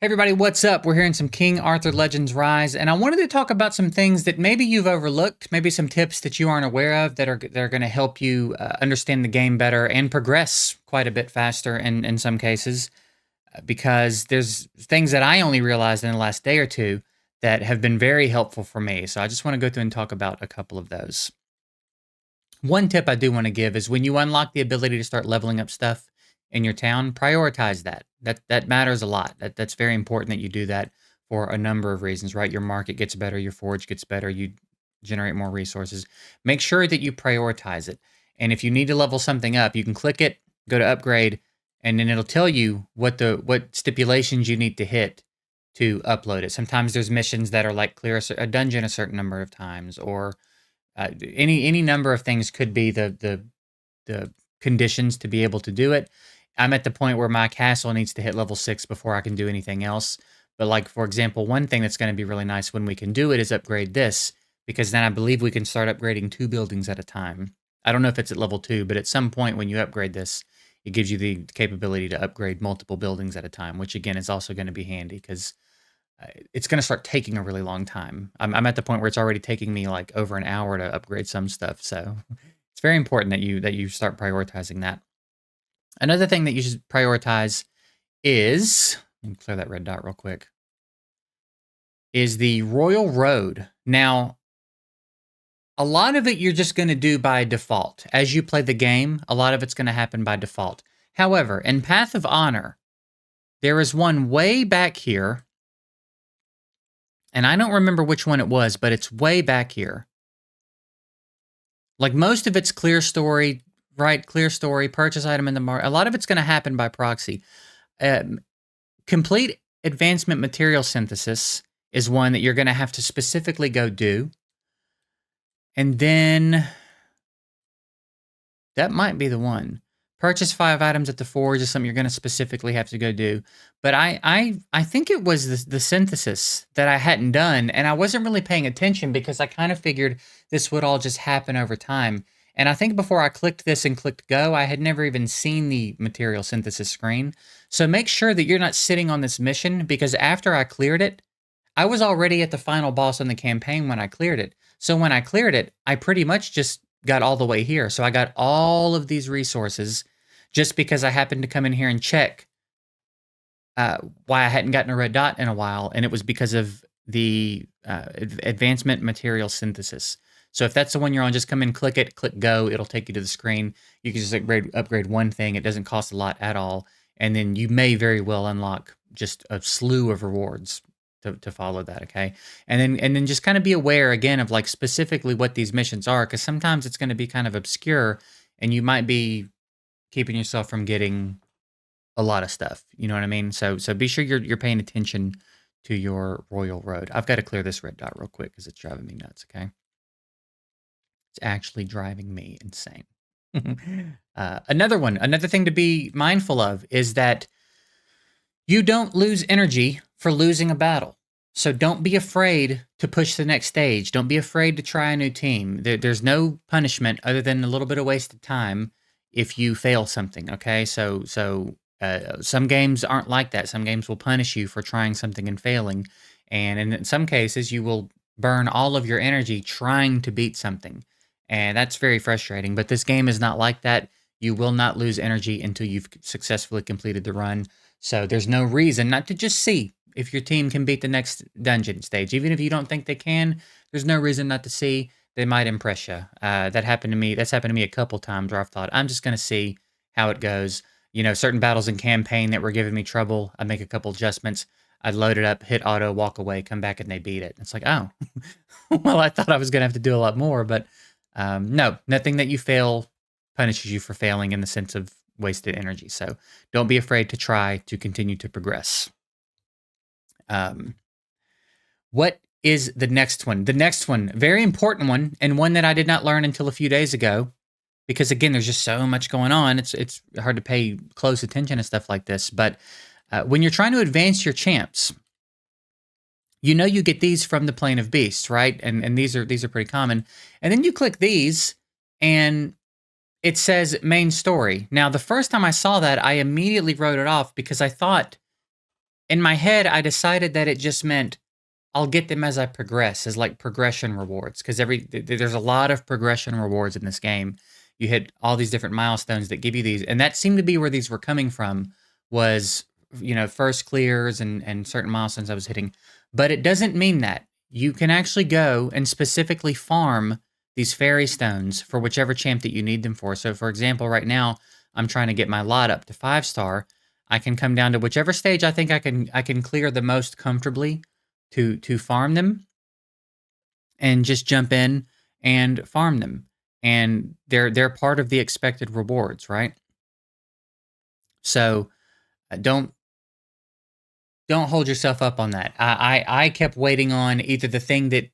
Hey everybody, what's up? We're here in some King Arthur Legends Rise, and I wanted to talk about some things that maybe you've overlooked, maybe some tips that you aren't aware of that are going to help you understand the game better and progress quite a bit faster in some cases. Because there's things that I only realized in the last day or two that have been very helpful for me. So I just want to go through and talk about a couple of those. One tip I do want to give is when you unlock the ability to start leveling up stuff in your town, prioritize that. That matters a lot. That's very important that you do that for a number of reasons, right? Your market gets better, your forge gets better, you generate more resources. Make sure that you prioritize it. And if you need to level something up, you can click it, go to upgrade, and then it'll tell you what stipulations you need to hit to upload it. Sometimes there's missions that are like clear a dungeon a certain number of times, or any number of things could be the conditions to be able to do it. I'm at the point where my castle needs to hit level 6 before I can do anything else. But like for example, one thing that's going to be really nice when we can do it is upgrade this, because then I believe we can start upgrading 2 buildings at a time. I don't know if it's at level 2, but at some point when you upgrade this, it gives you the capability to upgrade multiple buildings at a time, which again is also going to be handy because it's going to start taking a really long time. I'm at the point where it's already taking me like over an hour to upgrade some stuff. So it's very important that you start prioritizing that. Another thing that you should prioritize is, let me clear that red dot real quick, is the Royal Road. Now, a lot of it you're just going to do by default. As you play the game, a lot of it's going to happen by default. However, in Path of Honor, there is one way back here, and I don't remember which one it was, but it's way back here. Like most of it's clear story, right? Clear story, purchase item in the market. A lot of it's going to happen by proxy. Complete advancement material synthesis is one that you're going to have to specifically go do. And then that might be the one. Purchase 5 items at the forge is something you're going to specifically have to go do. But I think it was the synthesis that I hadn't done, and I wasn't really paying attention because I kind of figured this would all just happen over time. And I think before I clicked this and clicked go, I had never even seen the material synthesis screen. So make sure that you're not sitting on this mission, because after I cleared it, I was already at the final boss on the campaign when I cleared it. So when I cleared it, I pretty much just got all the way here. So I got all of these resources just because I happened to come in here and check why I hadn't gotten a red dot in a while, and it was because of the advancement material synthesis. So if that's the one you're on, just come in, click it, click go. It'll take you to the screen. You can just upgrade one thing. It doesn't cost a lot at all. And then you may very well unlock just a slew of rewards to follow that, okay? And then just kind of be aware again of like specifically what these missions are, because sometimes it's going to be kind of obscure and you might be keeping yourself from getting a lot of stuff. You know what I mean? So be sure you're paying attention to your Royal Road. I've got to clear this red dot real quick because it's driving me nuts, okay? It's actually driving me insane. Another thing to be mindful of is that you don't lose energy for losing a battle. So don't be afraid to push the next stage. Don't be afraid to try a new team. There's no punishment other than a little bit of wasted time if you fail something, okay? So some games aren't like that. Some games will punish you for trying something and failing. And in some cases, you will burn all of your energy trying to beat something. And that's very frustrating. But this game is not like that. You will not lose energy until you've successfully completed the run. So there's no reason not to just see if your team can beat the next dungeon stage. Even if you don't think they can, there's no reason not to see. They might impress you. That happened to me. That's happened to me a couple times where I've thought, I'm just going to see how it goes. You know, certain battles in campaign that were giving me trouble, I'd make a couple adjustments. I'd load it up, hit auto, walk away, come back, and they beat it. It's like, oh, well, I thought I was going to have to do a lot more. But no, nothing that you fail punishes you for failing in the sense of wasted energy. So don't be afraid to try to continue to progress. What is the next one? The next one, very important one, and one that I did not learn until a few days ago, because again, there's just so much going on. It's hard to pay close attention to stuff like this. But when you're trying to advance your champs, you know you get these from the Plane of Beasts, right? And these are pretty common. And then you click these, and it says main story. Now, the first time I saw that, I immediately wrote it off because I thought In my head, I decided that it just meant I'll get them as I progress, as like progression rewards, because there's a lot of progression rewards in this game. You hit all these different milestones that give you these, and that seemed to be where these were coming from. Was first clears and certain milestones I was hitting, but it doesn't mean that you can actually go and specifically farm these fairy stones for whichever champ that you need them for. So, for example, right now I'm trying to get my lot up to 5-star. I can come down to whichever stage I think I can clear the most comfortably to farm them and just jump in and farm them. And they're part of the expected rewards, right? So don't hold yourself up on that. I kept waiting on either the thing that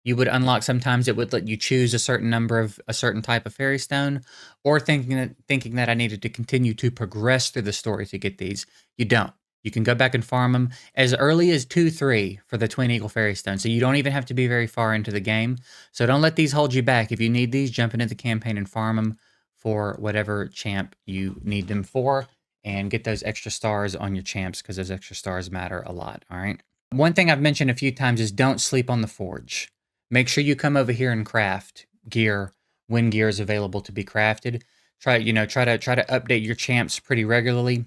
you would unlock. Sometimes it would let you choose a certain number of a certain type of fairy stone, or thinking that I needed to continue to progress through the story to get these. You don't. You can go back and farm them as early as 2-3 for the Twin Eagle Fairy Stone. So you don't even have to be very far into the game. So don't let these hold you back. If you need these, jump into the campaign and farm them for whatever champ you need them for, and get those extra stars on your champs, because those extra stars matter a lot. All right. One thing I've mentioned a few times is don't sleep on the forge. Make sure you come over here and craft gear when gear is available to be crafted. Try to update your champs pretty regularly.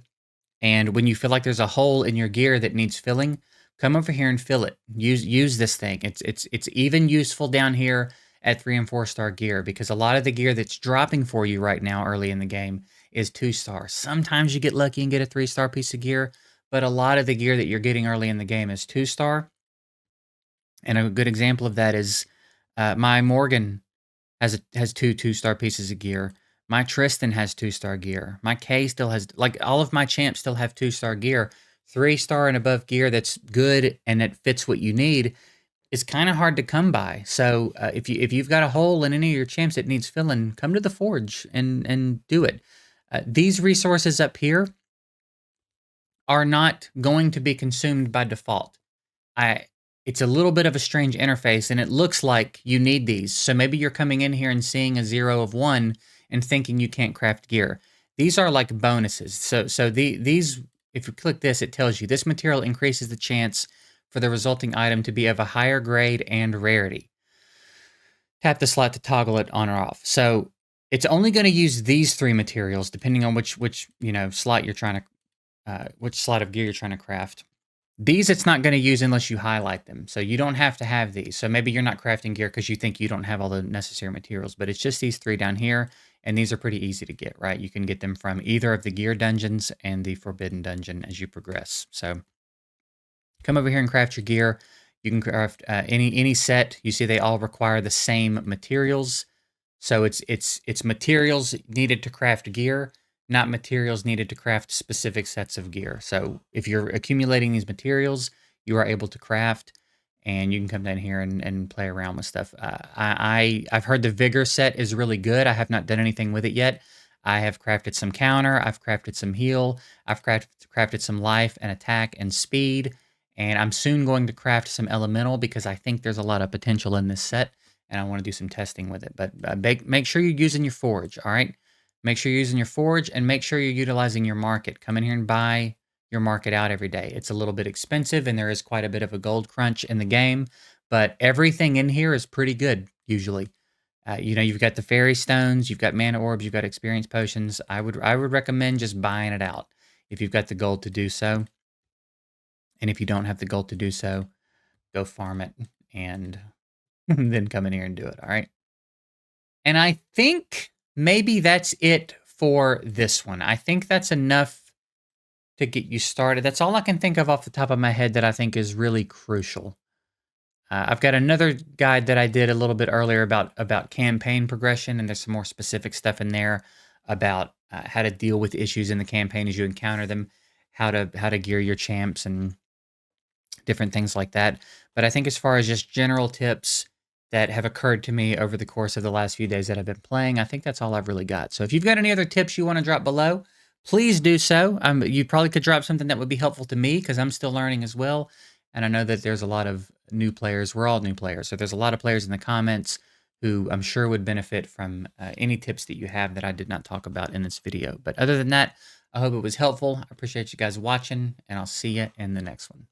And when you feel like there's a hole in your gear that needs filling, come over here and fill it. Use this thing. It's even useful down here at 3 and 4-star gear, because a lot of the gear that's dropping for you right now early in the game is 2-star. Sometimes you get lucky and get a 3-star piece of gear, but a lot of the gear that you're getting early in the game is 2-star. And a good example of that is my Morgan has 2-star pieces of gear. My Tristan has 2-star gear. My Kay still has, like, all of my champs still have 2-star gear. 3-star and above gear that's good and that fits what you need is kind of hard to come by. So if you've got a hole in any of your champs that needs filling, come to the forge and do it. These resources up here are not going to be consumed by default. It's a little bit of a strange interface, and it looks like you need these. So maybe you're coming in here and seeing a 0 of 1 and thinking you can't craft gear. These are like bonuses. So these, if you click this, it tells you this material increases the chance for the resulting item to be of a higher grade and rarity. Tap the slot to toggle it on or off. So it's only going to use these 3 materials, depending on which slot you're trying to, which slot of gear you're trying to craft. These it's not going to use unless you highlight them. So you don't have to have these. So maybe you're not crafting gear because you think you don't have all the necessary materials, but it's just these 3 down here. And these are pretty easy to get, right? You can get them from either of the gear dungeons and the forbidden dungeon as you progress. So come over here and craft your gear. You can craft any set. You see they all require the same materials. So it's materials needed to craft gear, not materials needed to craft specific sets of gear. So if you're accumulating these materials, you are able to craft, and you can come down here and play around with stuff. I've heard the Vigor set is really good. I have not done anything with it yet. I have crafted some counter. I've crafted some heal. I've crafted some life and attack and speed. And I'm soon going to craft some elemental, because I think there's a lot of potential in this set, and I want to do some testing with it. But make sure you're using your forge, all right? Make sure you're using your forge, and make sure you're utilizing your market. Come in here and buy your market out every day. It's a little bit expensive, and there is quite a bit of a gold crunch in the game, but everything in here is pretty good, usually. You've got the fairy stones, you've got mana orbs, you've got experience potions. I would recommend just buying it out if you've got the gold to do so. And if you don't have the gold to do so, go farm it and then come in here and do it, all right? And I think maybe that's it for this one. I think that's enough to get you started. That's all I can think of off the top of my head that I think is really crucial. I've got another guide that I did a little bit earlier about campaign progression, and there's some more specific stuff in there about how to deal with issues in the campaign as you encounter them, how to gear your champs, and different things like that. But I think as far as just general tips that have occurred to me over the course of the last few days that I've been playing, I think that's all I've really got. So if you've got any other tips you want to drop below, please do so. You probably could drop something that would be helpful to me, because I'm still learning as well. And I know that there's a lot of new players. We're all new players. So there's a lot of players in the comments who I'm sure would benefit from any tips that you have that I did not talk about in this video. But other than that, I hope it was helpful. I appreciate you guys watching, and I'll see you in the next one.